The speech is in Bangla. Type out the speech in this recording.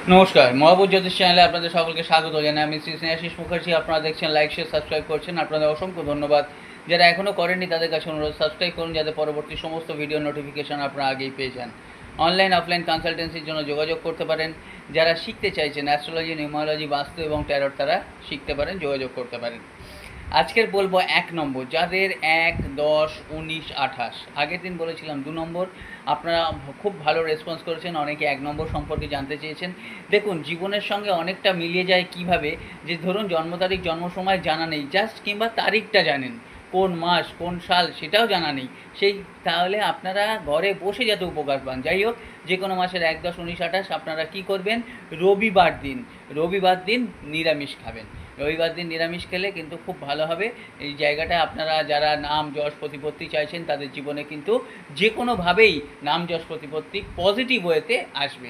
নমস্কার, মহাপুর জ্যোতিষ চ্যানেলে আপনাদের সকলকে স্বাগত জানাই। আমি শ্রী স্নেহাশিস মুখার্জি। আপনারা দেখছেন, লাইক শেয়ার সাবস্ক্রাইব করছেন, আপনাদের অসংখ্য ধন্যবাদ। যারা এখনও করেননি তাদের কাছে অনুরোধ, সাবস্ক্রাইব করুন যাতে পরবর্তী সমস্ত ভিডিও নোটিফিকেশান আপনারা আগেই পেয়ে যান। অনলাইন অফলাইন কনসালটেন্সির জন্য যোগাযোগ করতে পারেন। যারা শিখতে চাইছেন অ্যাস্ট্রোলজি, নিউমারোলজি, বাস্তু এবং ট্যারট, তারা শিখতে পারেন, যোগাযোগ করতে পারেন। আজকের বলবো 1 নম্বর, যাদের 1, 10, 19, 28। আগের দিন বলেছিলাম 2 নম্বর। আপনারা খুব ভালো রেসপন্স করেছেন, অনেকে 1 নম্বর সম্পর্কে জানতে চেয়েছেন। দেখুন, জীবনের সঙ্গে অনেকটা মিলিয়ে যায় কিভাবে, যে ধরুন জন্ম তারিখ জন্ম সময় জানা নেই, জাস্ট কিংবা তারিখটা জানেন, কোন মাস কোন সাল সেটাও জানা নেই, সেই তাহলে আপনারা ঘরে বসে যাতে উপকার পান। যাই হোক, যে কোনো মাসের 1, 10, 19, 28 আপনারা কী করবেন, রবিবার দিন নিরামিষ খাবেন। রবিবার দিন নিরামিষ খেলে কিন্তু খুব ভালো হবে। এই জায়গাটায় আপনারা যারা নাম যশ প্রতিপত্তি চাইছেন তাদের জীবনে কিন্তু যে কোনোভাবেই নাম যশ প্রতিপত্তি পজিটিভ ওয়েতে আসবে।